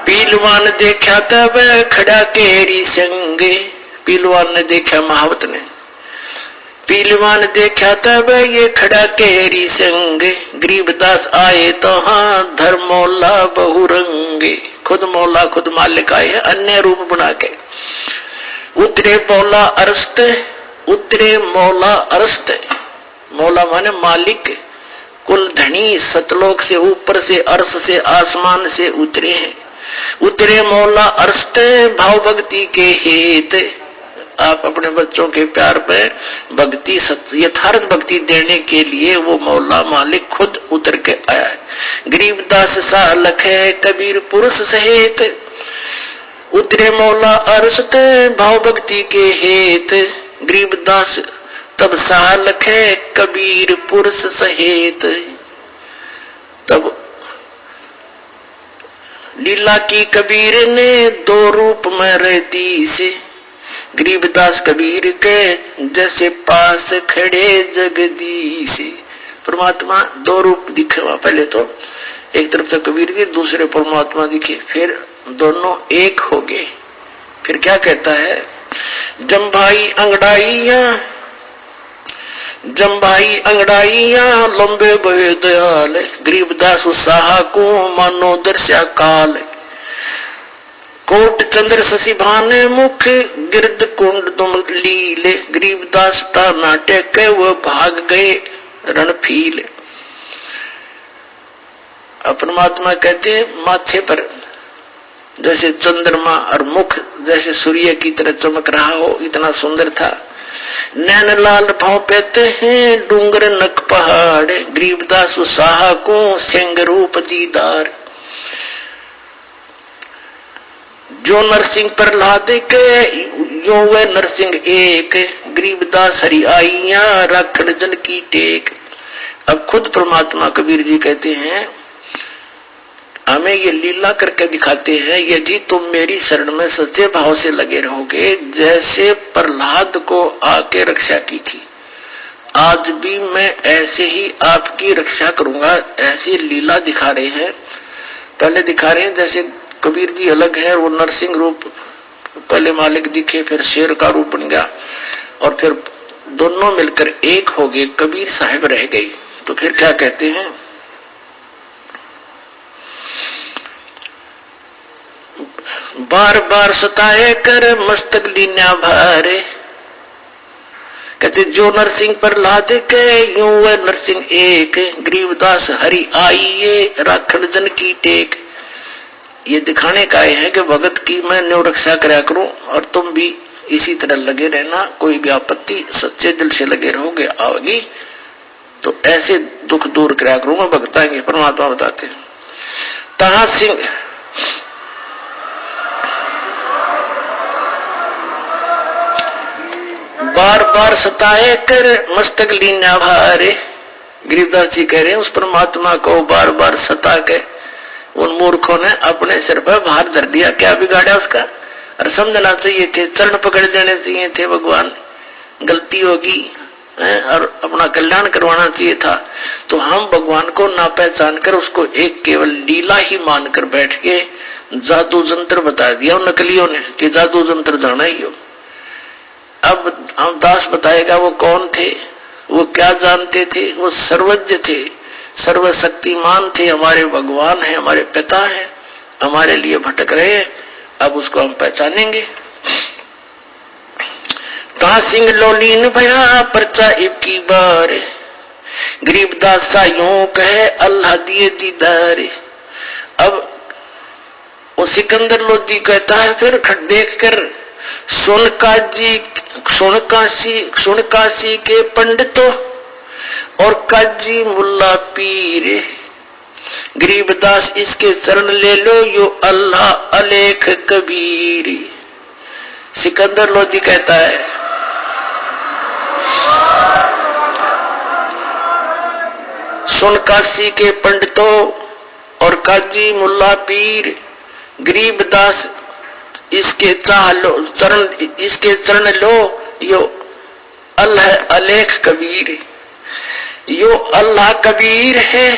पहलवान देखा तब खड़ा केरी संगे। पहलवान ने देखा महावत ने, पहलवान देखा तब ये खड़ा केरी संगे। गरीबदास आए तो हाँ धर्मोला बहुरंगे। खुद मौला खुद मालिक आए हैं अन्य रूप बना के। उतरे मौला अरस्त, उतरे मौला अरस्त। मौला माने मालिक, कुल धनी, सतलोक से ऊपर से अर्श से आसमान से उतरे हैं। उतरे मौला अरसते भाव भक्ति के हेत। आप अपने बच्चों के प्यार में भक्ति यथार्थ भक्ति देने के लिए वो मौला मालिक खुद उतर के आया है। गरीबदास सा लखे कबीर पुरुष सहित, उतरे मौला अरसते भाव भक्ति के हेत। गरीबदास तब सा लखे कबीर पुरुष सहित। तब लीला की कबीर ने दो रूप में रहती से, गरीबदास कबीर के जैसे पास खड़े जगदीश। परमात्मा दो रूप दिखे वहां, पहले तो एक तरफ से कबीर जी, दूसरे परमात्मा दिखे, फिर दोनों एक हो गए। फिर क्या कहता है, जम्भाई अंगड़ाइया लंबे बहे दयाल। गरीबदास उत्साह को मानो दर्शा काल। कोट चंद्र शशि भाने मुख गिरद कुंड तुम लीले। गरीबदास ता नाटक के वो भाग गए रणफील। परमात्मा कहते हैं माथे पर जैसे चंद्रमा और मुख जैसे सूर्य की तरह चमक रहा हो, इतना सुंदर था। नैन लाल भाव पेते हैं डूंगर नक पहाड़। गरीबदास उत्साह को सिंह रूप दीदार। जो नरसिंह प्रहलाद के यो वे नरसिंह एक। गरीबदास हरि आइया राखण जन की टेक। अब खुद परमात्मा कबीर जी कहते हैं, हमें ये लीला करके दिखाते हैं, यदि तुम मेरी शरण में सच्चे भाव से लगे रहोगे, जैसे प्रहलाद को आके रक्षा की थी, आज भी मैं ऐसे ही आपकी रक्षा करूंगा। ऐसी लीला दिखा रहे हैं। पहले दिखा रहे हैं जैसे कबीर जी अलग है, वो नरसिंह रूप पहले मालिक दिखे, फिर शेर का रूप बन गया, और फिर दोनों मिलकर एक हो गए, कबीर साहब रह गई। तो फिर क्या कहते हैं, बार बार सताए कर मस्तक लीना भारे। कहते जो नरसिंह प्रहलाद के यूं वह नरसिंह एक। गरीबदास हरि आइए राखण जन की टेक। ये दिखाने का है कि भगत की मैं न्यू रक्षा कराया करूं, और तुम भी इसी तरह लगे रहना। कोई भी आपत्ति सच्चे दिल से लगे रहोगे, आओगी तो ऐसे दुख दूर कराया करूंगा, भगताएंगे। परमात्मा बताते हैं, तहा सिंह बार बार सताए कर मस्तक लीना भारे। गरीबदास जी कह रहे हैं उस परमात्मा को बार बार सता के उन मूर्खों ने अपने सिर पर भार धर दिया। क्या बिगाड़ा उसका? और समझना चाहिए थे, चरण पकड़ लेने चाहिए थे, भगवान गलती होगी और अपना कल्याण करवाना चाहिए था। तो हम भगवान को ना पहचान कर उसको एक केवल लीला ही मानकर बैठ के जादू जंत्र बता दिया उन नकलियों ने कि जादू जंत्र जाना ही हो। अब हम दास बताएगा वो कौन थे, वो क्या जानते थे। वो सर्वज्ञ थे, सर्वशक्तिमान थे, हमारे भगवान है, हमारे पिता है, हमारे लिए भटक रहे हैं। अब उसको हम पहचानेंगे। कहा सिंह लोलीन भया परचा इब की बार। गरीबदास सा यूं कहे अल्लाह दिए दीदार। अब वो सिकंदर लोधी कहता है फिर देख कर सुन काशी के पंडितों और काजी मुल्ला पीर। गरीबदास इसके चरण ले लो यो अल्लाह अलेख कबीर। सिकंदर लोधी कहता है सुन काशी के पंडितों और काजी मुल्ला पीर। गरीबदास इसके चाह लो चरण, इसके चरण लो यो अल्लाह अलेख कबीर। यो अल्लाह कबीर है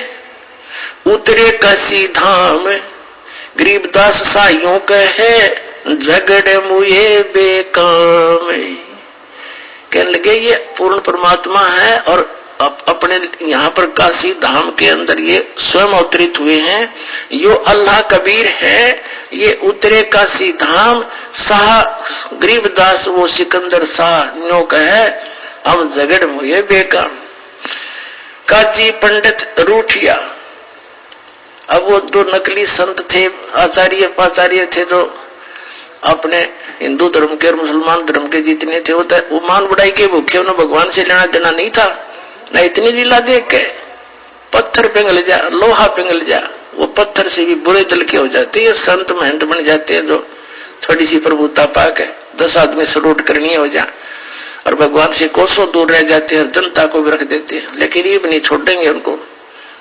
उतरे काशी धाम। गरीबदास साइयों कहे झगड़े मुए बेकाम। कहने लगे ये पूर्ण परमात्मा है और अपने यहाँ पर काशी धाम के अंदर ये स्वयं अवतरित हुए हैं। यो अल्लाह कबीर है, ये उतरे काशी धाम। शाह गरीबदास वो सिकंदर शाह नो कहे हम झगड़ मुए बेकाम। काजी पंडित रूठिया अब वो जो नकली संत थे, आचार्य पाचार्य थे, जो अपने हिंदू धर्म के और मुसलमान धर्म के जितने थे, वो मान बढ़ाई के भूखे, उन्हें भगवान से लेना देना नहीं था। न इतनी लीला देख के पत्थर पिघल जा, लोहा पिघल जा, वो पत्थर से भी बुरे दिल के हो जाते हैं, संत महंत बन जाते हैं, जो थोड़ी सी प्रभुता पाके 10 आदमी सलूट करनी हो जा और भगवान से कोसों दूर रह जाते हैं, जनता को भी रख देते हैं। लेकिन ये भी नहीं छोड़ेंगे उनको,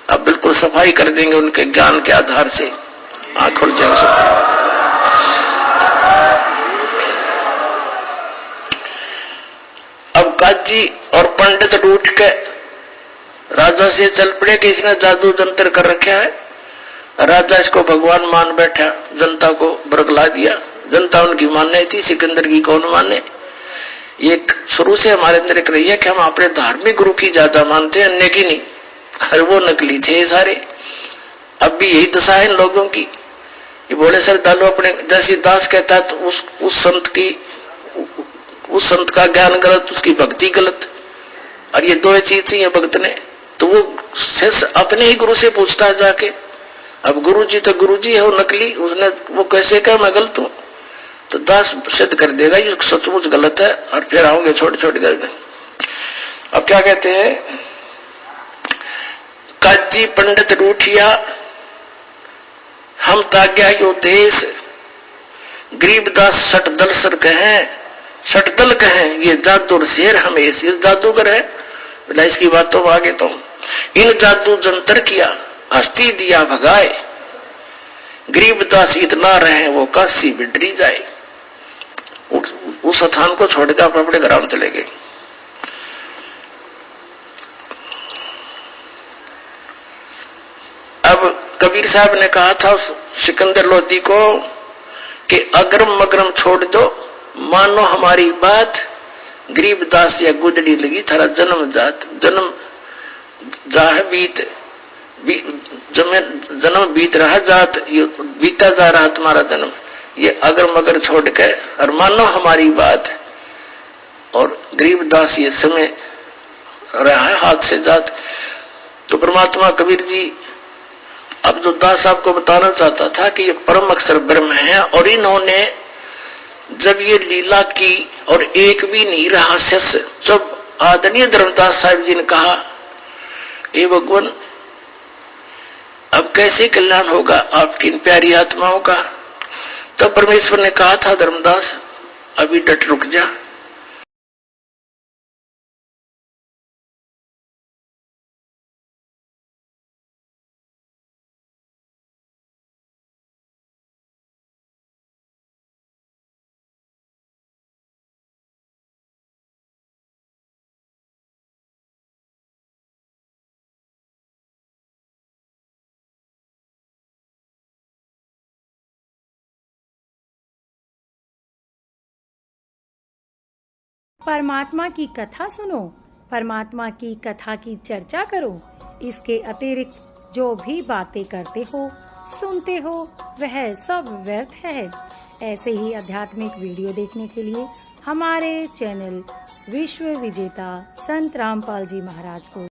अब बिल्कुल सफाई कर देंगे उनके ज्ञान के आधार से, आंख खुल जाए सब। अब काजी और पंडित रूठ के राजा से चल पड़े कि इसने जादू जंतर कर रखा है। राजा इसको भगवान मान बैठा, जनता को बरगला दिया। जनता उनकी मानने थी, सिकंदर की कौन माने। एक शुरू से हमारे अंदर एक रही है कि हम अपने धार्मिक गुरु की ज्यादा मानते हैं, अन्य की नहीं। और वो नकली थे सारे। अब भी यही दशा है इन लोगों की। ये बोले श्रद्धालु अपने, जैसे दास कहता है तो उस संत का ज्ञान गलत, उसकी भक्ति गलत। और ये दो चीज थी भक्त ने, तो वो शिष्य अपने ही गुरु से पूछता है जाके। अब गुरुजी तो गुरुजी है, वो नकली, उसने वो कैसे कहा मैं गलत हूं, तो दास सिद्ध कर देगा ये सचमुच गलत है, और फिर आओगे छोटे छोटे करके। अब क्या कहते हैं, काजी पंडित रूठिया हम ताग्या यो देश, गरीबदास सटदल सर कहें, सटदल कहें, ये जादू शेर हमेश, ये जादूगर है। बोला इसकी बात तो आगे तो इन जादू जंतर किया, हस्ती दिया भगाए, गरीबदास इतना रहे वो काशी बिडरी जाए। उस स्थान को छोड़कर अपने अपने घर में चले गए। अब कबीर साहब ने कहा था सिकंदर लोधी को कि अगरम मगरम छोड़ दो, मानो हमारी बात, गरीबदास या गुदड़ी लगी थारा जन्म जात, जन्म जाह बीत, जन्म बीत रहा जात, ये बीता जा रहा तुम्हारा जन्म, ये अगर मगर छोड़ के और मानो हमारी बात। और गरीबदास ये समय रहा है हाथ से जात। तो परमात्मा कबीर जी अब जो दास आपको बताना चाहता था कि ये परम अक्षर ब्रह्म है, और इन्होंने जब ये लीला की और एक भी नहीं रहा शिष्य, जब आदरणीय धर्मदास साहिब जी ने कहा हे भगवान अब कैसे कल्याण होगा आपकी इन प्यारी आत्माओं का, तब परमेश्वर ने कहा था धर्मदास अभी डट रुक जा। परमात्मा की कथा सुनो, परमात्मा की कथा की चर्चा करो। इसके अतिरिक्त जो भी बातें करते हो, सुनते हो, वह सब व्यर्थ है। ऐसे ही आध्यात्मिक वीडियो देखने के लिए हमारे चैनल विश्व विजेता संत रामपाल जी महाराज को